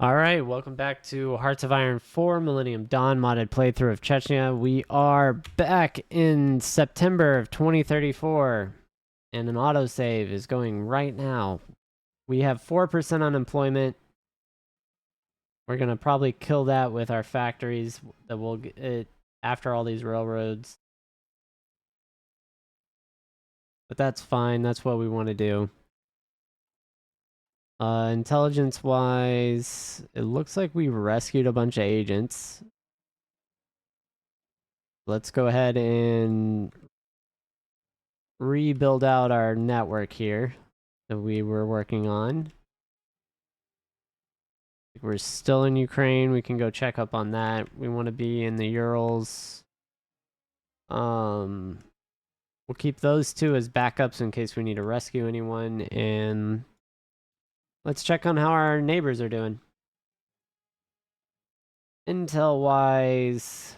Alright, welcome back to Hearts of Iron 4 Millennium Dawn modded playthrough of Chechnya. We are back in September of 2034, and an autosave is going right now. We have 4% unemployment. We're going to probably kill that with our factories that we'll get after all these railroads. But that's fine, that's what we want to do. Intelligence-wise, it looks like we rescued a bunch of agents. Let's go ahead and rebuild out our network here that we were working on. We're still in Ukraine. We can go check up on that. We want to be in the Urals. We'll keep those two as backups in case we need to rescue anyone. And let's check on how our neighbors are doing. Intel-wise,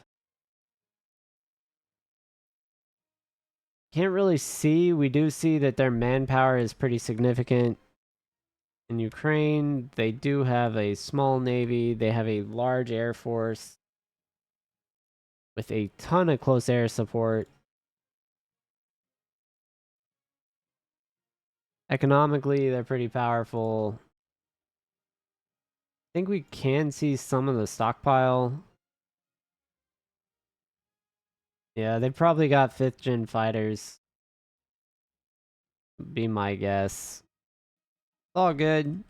can't really see. We do see that their manpower is pretty significant. In Ukraine, they do have a small navy. They have a large air force with a ton of close air support. Economically, they're pretty powerful. I think we can see some of the stockpile. Yeah, they probably got 5th gen fighters. Be my guess. All good.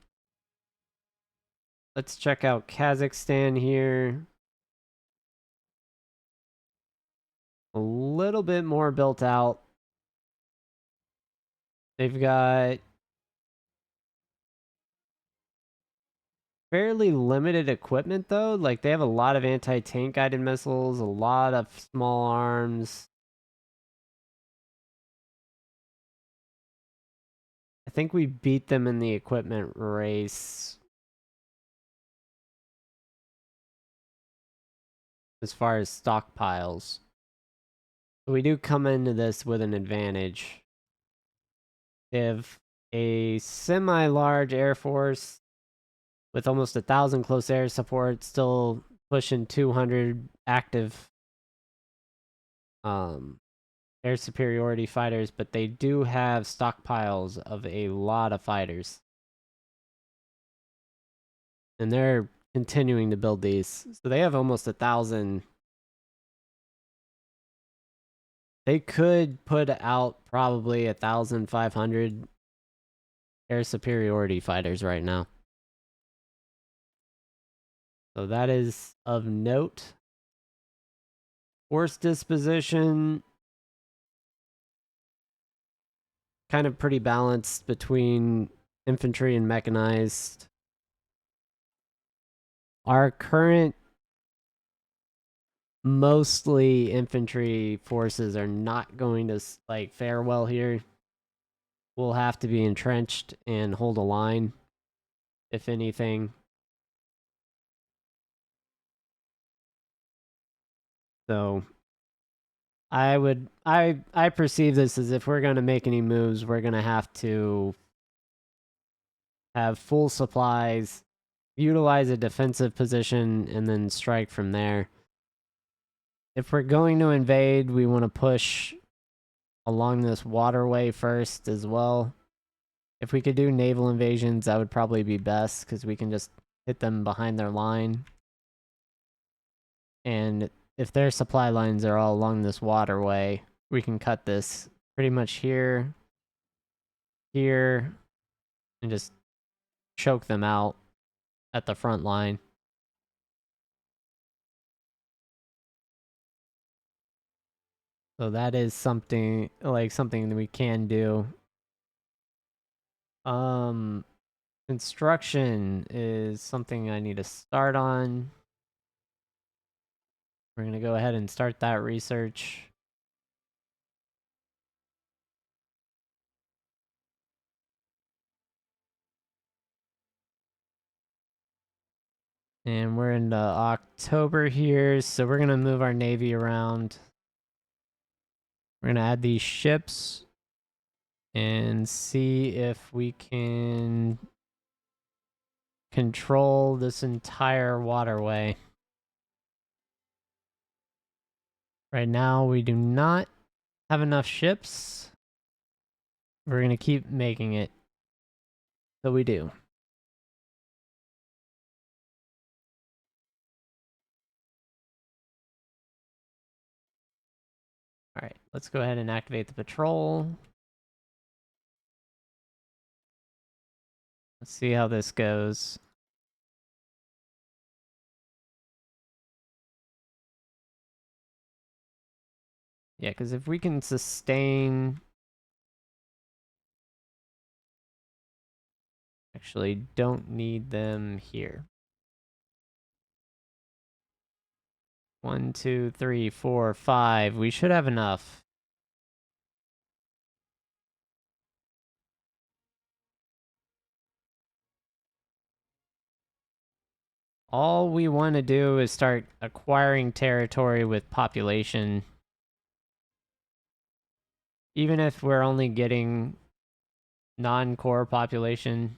Let's check out Kazakhstan here. A little bit more built out. They've got fairly limited equipment though. Like they have a lot of anti-tank guided missiles, a lot of small arms. I think we beat them in the equipment race as far as stockpiles. We do come into this with an advantage. They have a semi-large air force with almost 1,000 close air support, still pushing 200 active air superiority fighters, but they do have stockpiles of a lot of fighters. And they're continuing to build these. So they have almost 1,000. They could put out probably 1,500 air superiority fighters right now. So that is of note. Force disposition, kind of pretty balanced between infantry and mechanized. Our current mostly infantry forces are not going to like fare well here. We'll have to be entrenched and hold a line, if anything. So I perceive this as if we're going to make any moves, we're going to have to have full supplies, utilize a defensive position, and then strike from there. If we're going to invade, we want to push along this waterway first as well. If we could do naval invasions, that would probably be best, because we can just hit them behind their line. And if their supply lines are all along this waterway, we can cut this pretty much here, here, and just choke them out at the front line. So that is something that we can do. Construction is something I need to start on. We're going to go ahead and start that research. And we're into October here, so we're going to move our navy around. We're going to add these ships and see if we can control this entire waterway. Right now, we do not have enough ships. We're going to keep making it. So we do. Alright, let's go ahead and activate the patrol. Let's see how this goes. Yeah, because if we can sustain... Actually, don't need them here. 1, 2, 3, 4, 5. We should have enough. All we want to do is start acquiring territory with population. Even if we're only getting non-core population.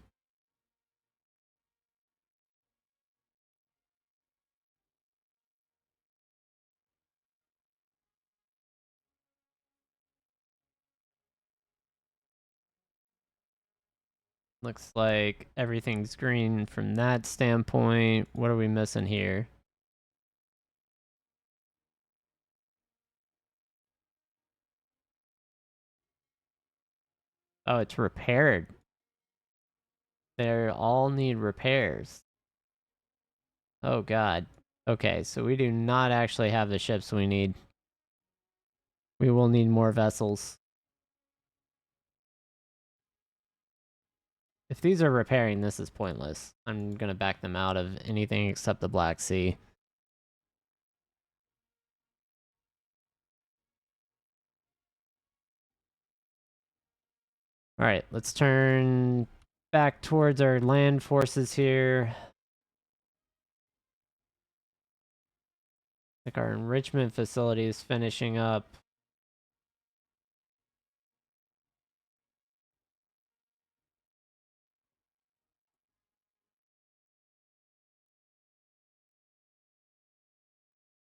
Looks like everything's green from that standpoint. What are we missing here? Oh, it's repaired. They all need repairs. Oh god. Okay, so we do not actually have the ships we need. We will need more vessels. If these are repairing, this is pointless. I'm gonna back them out of anything except the Black Sea. Alright, let's turn back towards our land forces here. Like our enrichment facility is finishing up.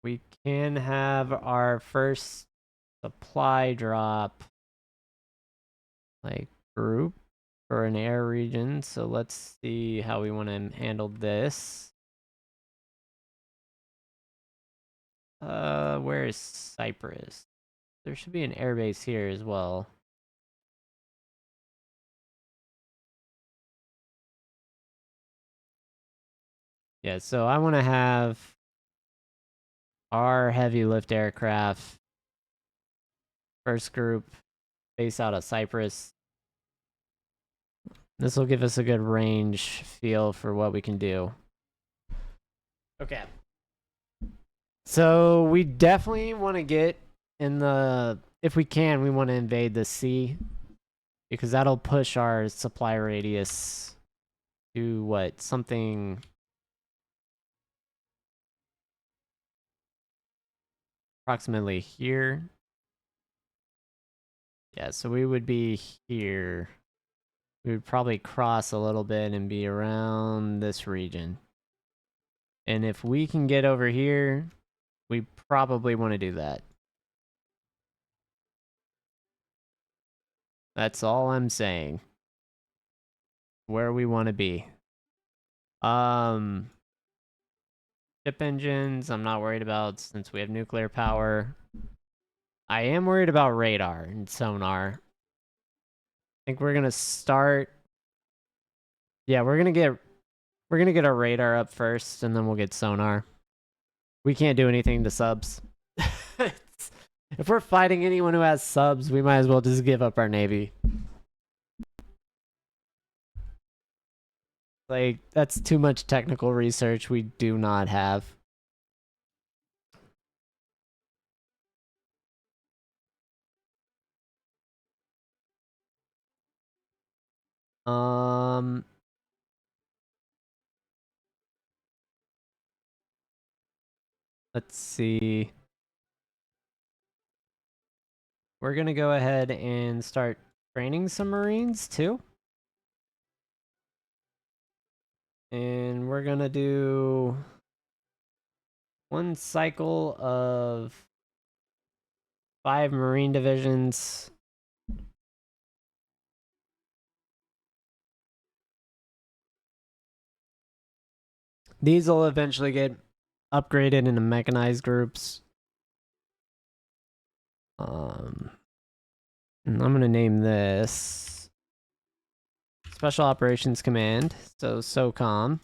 We can have our first supply drop, like, group for an air region. So let's see how we want to handle this. Where is Cyprus? There should be an airbase here as well. Yeah, so I want to have our heavy lift aircraft first group base out of Cyprus. This will give us a good range feel for what we can do. Okay. So we definitely want to get in the... If we can, we want to invade the sea. Because that'll push our supply radius to what? Something... approximately here. Yeah, so we would be here. We would probably cross a little bit and be around this region. And if we can get over here, we probably want to do that. That's all I'm saying. Where we want to be. Ship engines, I'm not worried about since we have nuclear power. I am worried about radar and sonar. I think we're gonna start. Yeah, we're gonna get our radar up first, and then we'll get sonar. We can't do anything to subs. If we're fighting anyone who has subs, we might as well just give up our navy. Like, that's too much technical research we do not have. Let's see. We're gonna go ahead and start training some Marines too. And we're gonna do one cycle of 5 Marine divisions. These will eventually get upgraded into mechanized groups. And I'm gonna name this Special Operations Command. So SOCOM.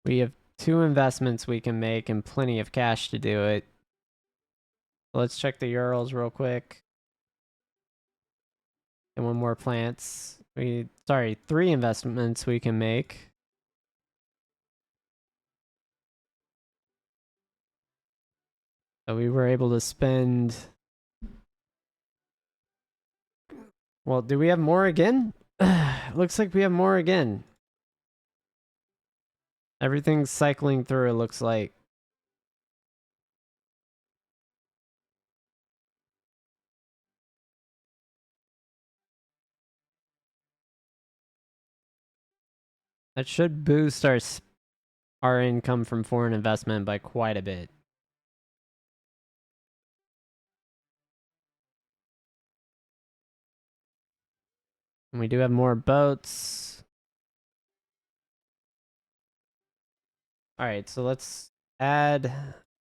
We have 2 investments we can make and plenty of cash to do it. Let's check the Urals real quick. And 1 more plants. 3 investments we can make. So we were able to spend... Well, do we have more again? Looks like we have more again. Everything's cycling through, it looks like. That should boost our income from foreign investment by quite a bit. And we do have more boats. Alright, so let's add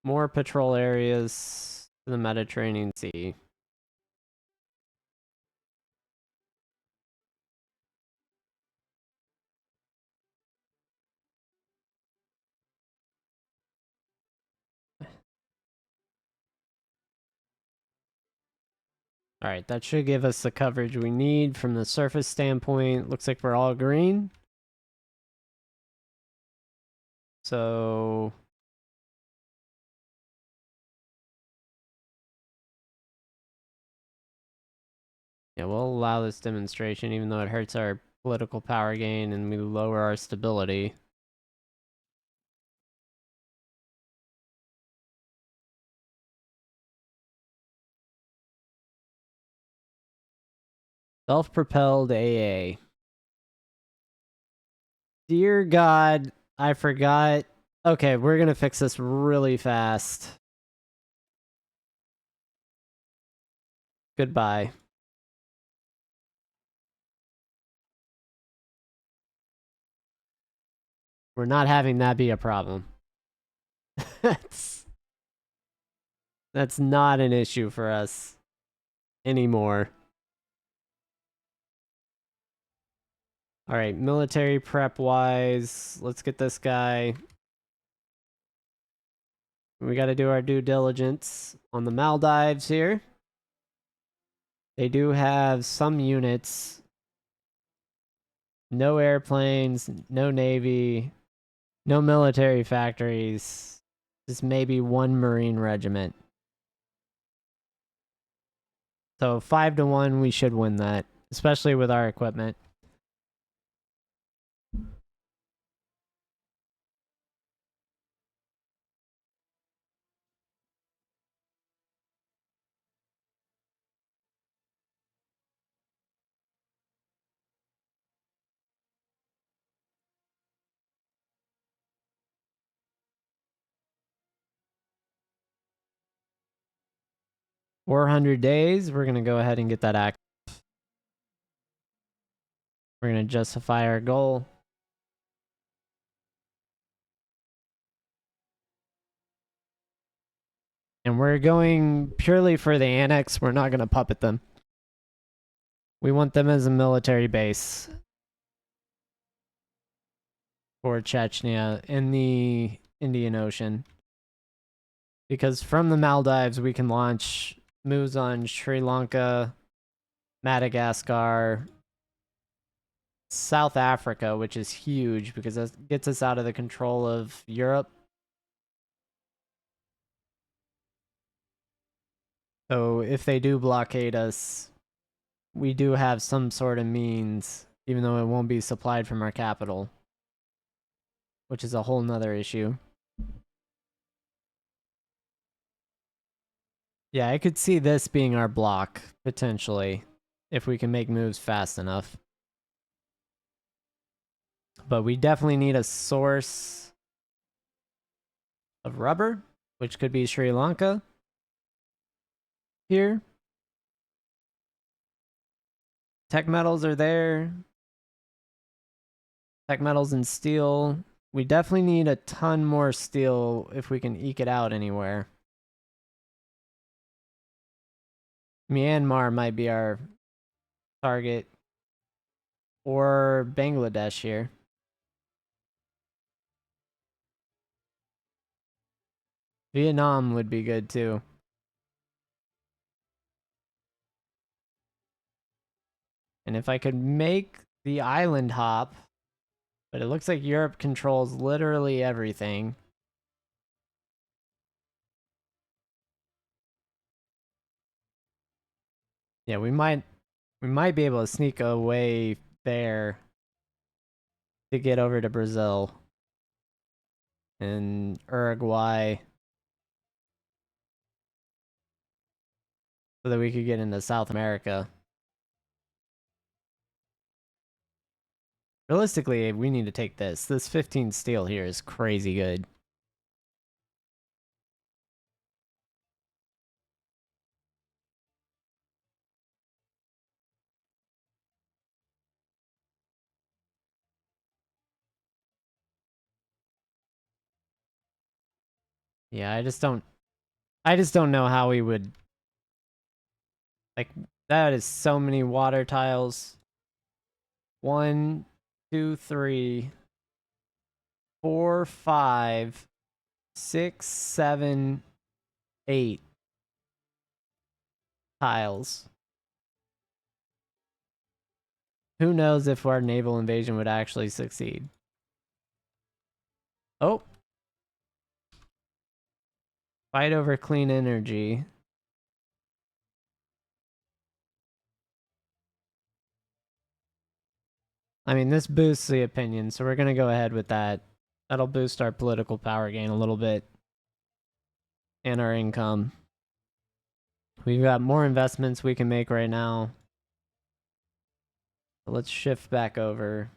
more patrol areas to the Mediterranean Sea. Alright, that should give us the coverage we need from the surface standpoint. Looks like we're all green. So... yeah, we'll allow this demonstration even though it hurts our political power gain and we lower our stability. Self-propelled AA. Dear God, I forgot. Okay, we're gonna fix this really fast. Goodbye. We're not having that be a problem. That's not an issue for us anymore. Alright, military prep wise, let's get this guy. We gotta do our due diligence on the Maldives here. They do have some units. No airplanes, no navy, no military factories. Just maybe 1 Marine regiment. So 5-1, we should win that, especially with our equipment. $400 days, we're going to go ahead and get that active. We're going to justify our goal. And we're going purely for the annex. We're not going to puppet them. We want them as a military base for Chechnya in the Indian Ocean. Because from the Maldives, we can launch moves on Sri Lanka, Madagascar, South Africa, which is huge because that gets us out of the control of Europe. So if they do blockade us, we do have some sort of means, even though it won't be supplied from our capital, which is a whole nother issue. Yeah, I could see this being our block, potentially, if we can make moves fast enough. But we definitely need a source of rubber, which could be Sri Lanka here. Tech metals are there. Tech metals and steel. We definitely need a ton more steel if we can eke it out anywhere. Myanmar might be our target, or Bangladesh here. Vietnam would be good too. And if I could make the island hop, but it looks like Europe controls literally everything. Yeah, we might be able to sneak away there to get over to Brazil and Uruguay so that we could get into South America. Realistically, we need to take this. This 15 steel here is crazy good. Yeah, I just don't know how we would, like, that is so many water tiles. 1, 2, 3, 4, 5, 6, 7, 8 tiles. Who knows if our naval invasion would actually succeed? Oh, fight over clean energy. I mean, this boosts the opinion, so we're going to go ahead with that. That'll boost our political power gain a little bit and our income. We've got more investments we can make right now. So let's shift back over.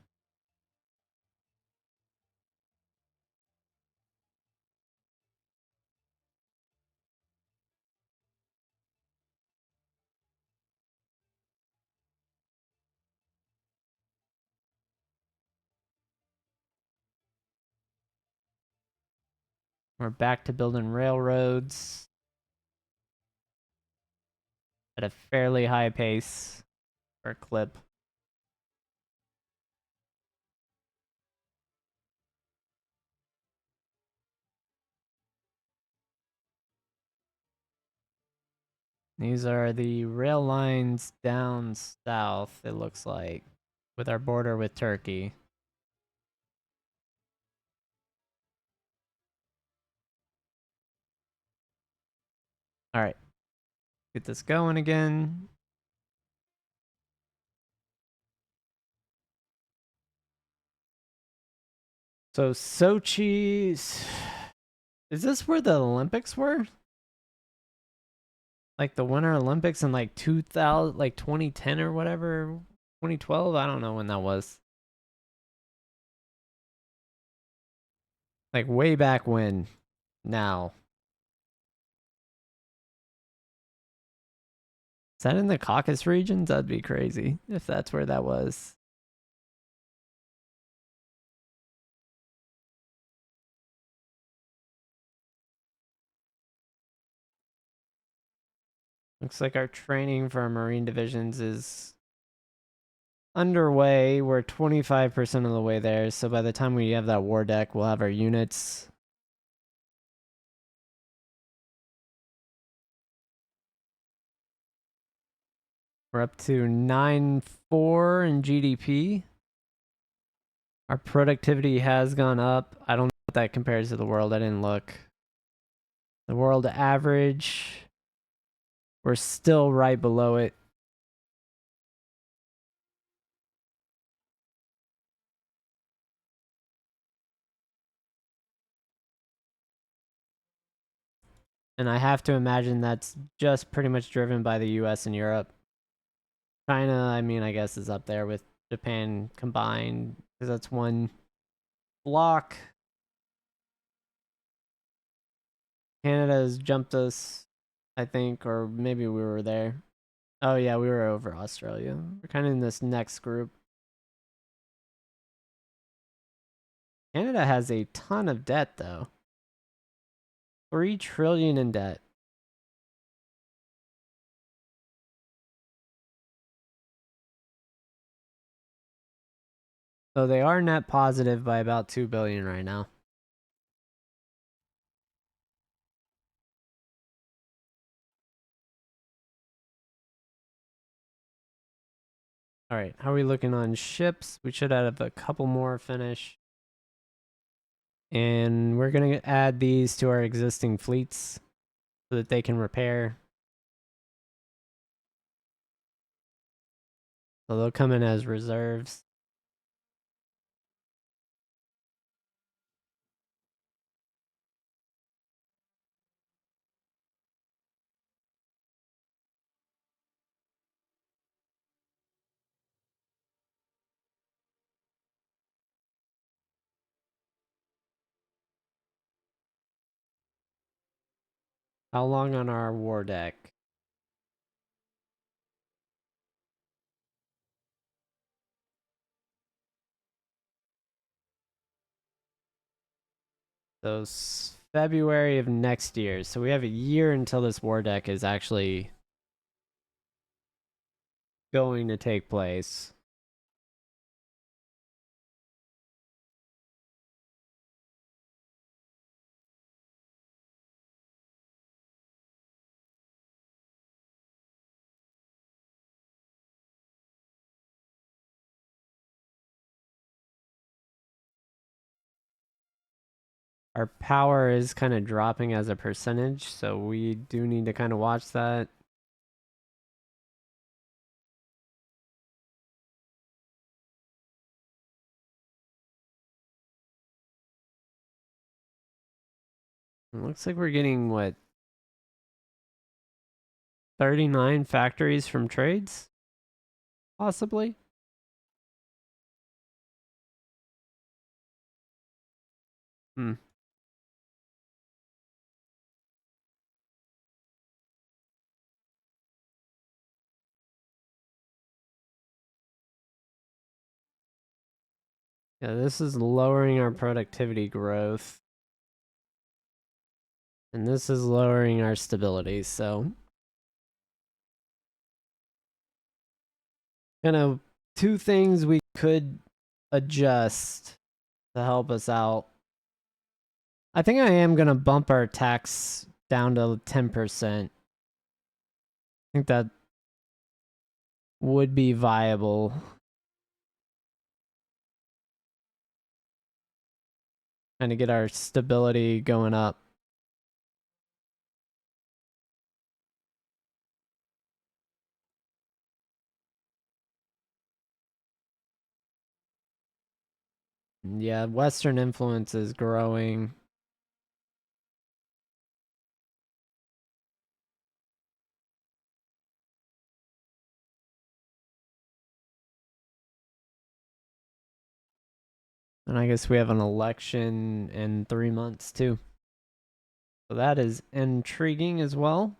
We're back to building railroads at a fairly high pace or clip. These are the rail lines down south, it looks like, with our border with Turkey. All right, get this going again. So Sochi, is this where the Olympics were? Like the Winter Olympics in like 2000, like 2010 or whatever, 2012. I don't know when that was. Like way back when. Now, is that in the Caucasus regions? That'd be crazy if that's where that was. Looks like our training for our Marine divisions is underway. We're 25% of the way there. So by the time we have that war deck, we'll have our units. We're up to 9.4 in GDP. Our productivity has gone up. I don't know what that compares to the world. I didn't look. The world average, we're still right below it. And I have to imagine that's just pretty much driven by the US and Europe. China, I mean, I guess is up there with Japan combined because that's one block. Canada has jumped us, I think, or maybe we were there. Oh yeah, we were over Australia. We're kind of in this next group. Canada has a ton of debt though. 3 trillion in debt. So they are net positive by about 2 billion right now. All right, how are we looking on ships? We should have a couple more finish. And we're going to add these to our existing fleets so that they can repair. So they'll come in as reserves. How long on our war deck? So February of next year. So we have a year until this war deck is actually going to take place. Our power is kind of dropping as a percentage, so we do need to kind of watch that. It looks like we're getting, what, 39 factories from trades? Possibly? Hmm. Yeah, this is lowering our productivity growth. And this is lowering our stability, so kind of two things we could adjust to help us out. I think I am going to bump our tax down to 10%. I think that would be viable. Kind of get our stability going up. Yeah, Western influence is growing. And I guess we have an election in 3 months too. So that is intriguing as well.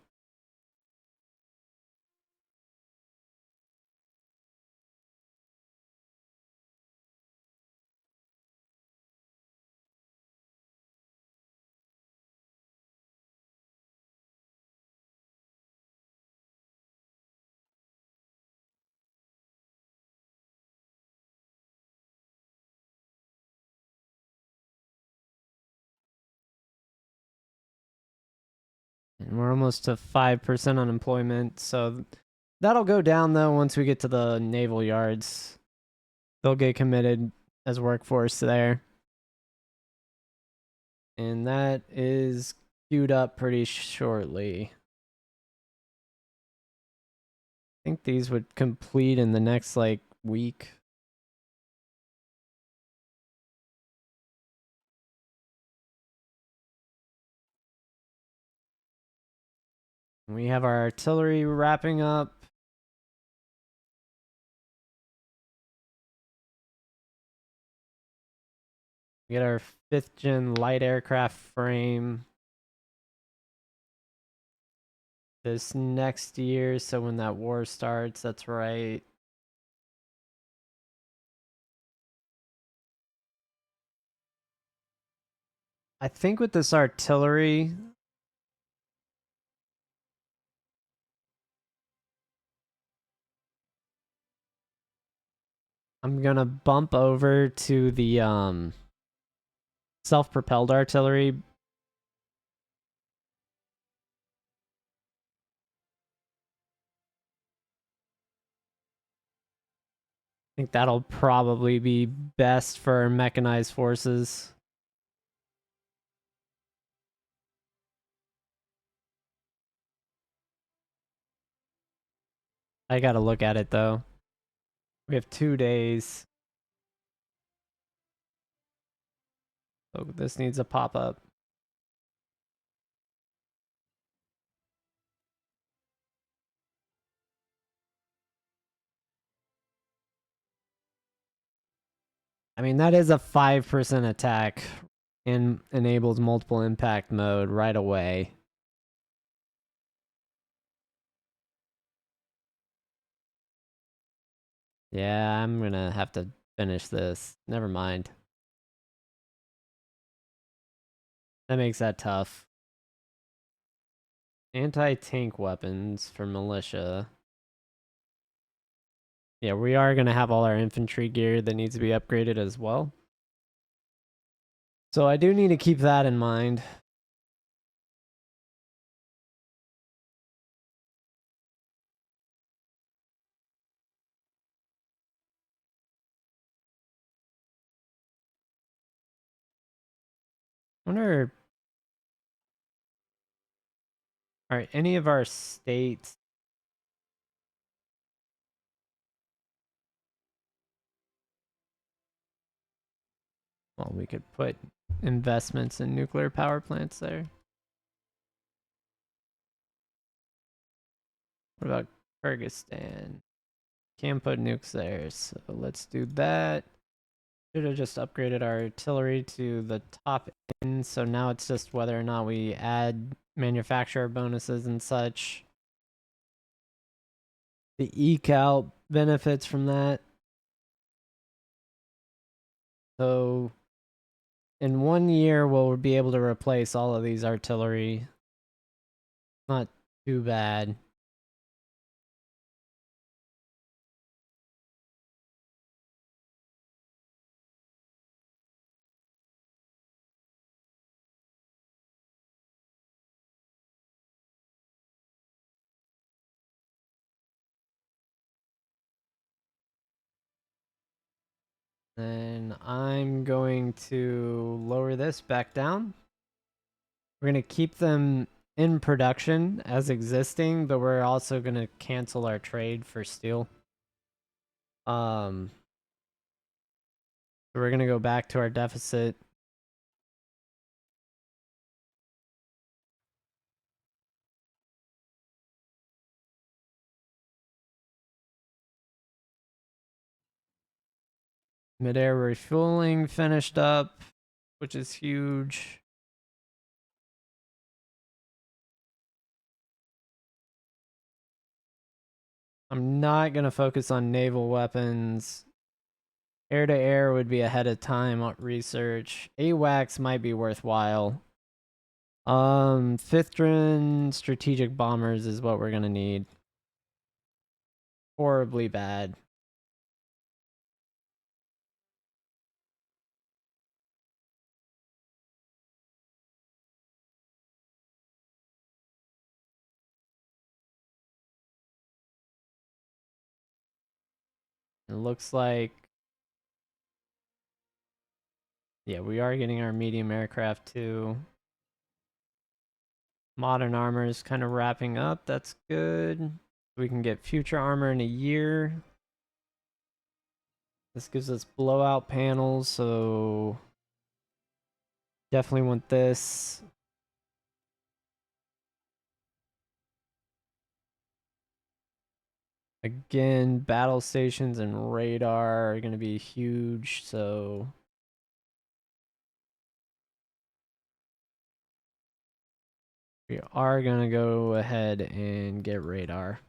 And we're almost to 5% unemployment. So that'll go down though once we get to the naval yards. They'll get committed as workforce there. And that is queued up pretty shortly. I think these would complete in the next like week. We have our artillery wrapping up. We get our 5th gen light aircraft frame this next year, so when that war starts, that's right. I think with this artillery, I'm gonna bump over to the self-propelled artillery. I think that'll probably be best for mechanized forces. I gotta look at it though. We have 2 days. So this needs a pop-up. I mean, that is a 5% attack and enables multiple impact mode right away. Yeah, I'm gonna have to finish this. Never mind. That makes that tough. Anti-tank weapons for militia. Yeah, we are gonna have all our infantry gear that needs to be upgraded as well. So I do need to keep that in mind. I wonder, are any of our states... Well, we could put investments in nuclear power plants there. What about Kyrgyzstan? Can't put nukes there, so let's do that. Should have just upgraded our artillery to the top end, so now it's just whether or not we add manufacturer bonuses and such. The eke out benefits from that. So in 1 year, we'll be able to replace all of these artillery. Not too bad. Then I'm going to lower this back down. We're going to keep them in production as existing, but we're also going to cancel our trade for steel. So we're going to go back to our deficit. Mid-air refueling finished up, which is huge. I'm not going to focus on naval weapons. Air-to-air would be ahead of time research. AWACS might be worthwhile. 5th gen strategic bombers is what we're going to need. Horribly bad. It looks like... Yeah, we are getting our medium aircraft too. Modern armor is kind of wrapping up. That's good. We can get future armor in a year. This gives us blowout panels, so definitely want this. Again, battle stations and radar are going to be huge, so we are going to go ahead and get radar.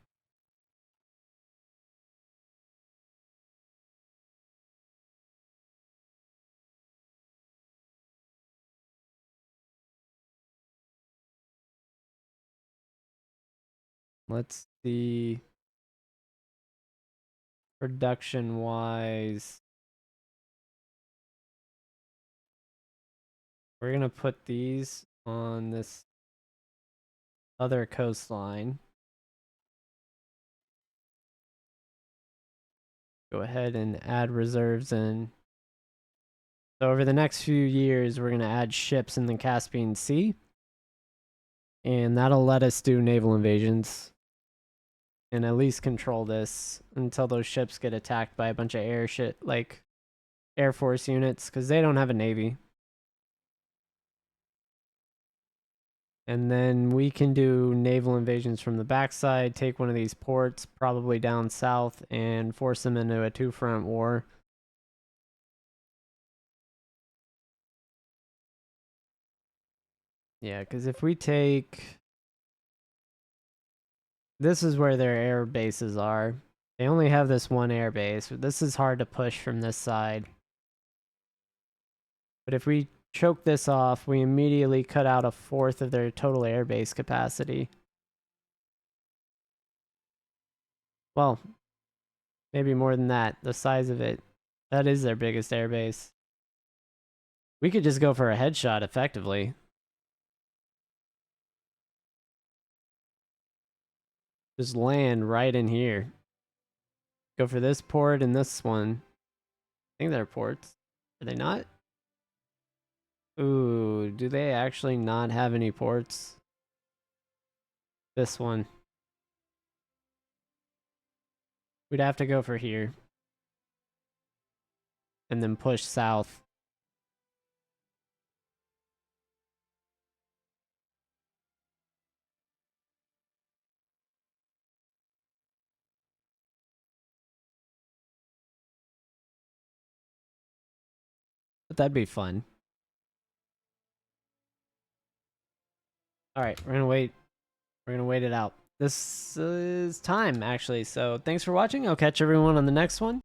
Let's see. Production wise, we're going to put these on this other coastline. Go ahead and add reserves in. So over the next few years, we're going to add ships in the Caspian Sea. And that'll let us do naval invasions. And at least control this until those ships get attacked by a bunch of like Air Force units, because they don't have a navy. And then we can do naval invasions from the backside, take one of these ports, probably down south, and force them into a two-front war. Yeah, because if we take... This is where their air bases are. They only have this one air base. This is hard to push from this side. But if we choke this off, we immediately cut out a fourth of their total airbase capacity. Well, maybe more than that. The size of it. That is their biggest airbase. We could just go for a headshot effectively. Just land right in here. Go for this port and this one. I think they're ports. Are they not? Ooh, do they actually not have any ports? This one. We'd have to go for here. And then push south. But that'd be fun. Alright, we're gonna wait. We're gonna wait it out. This is time, actually. So thanks for watching. I'll catch everyone on the next one.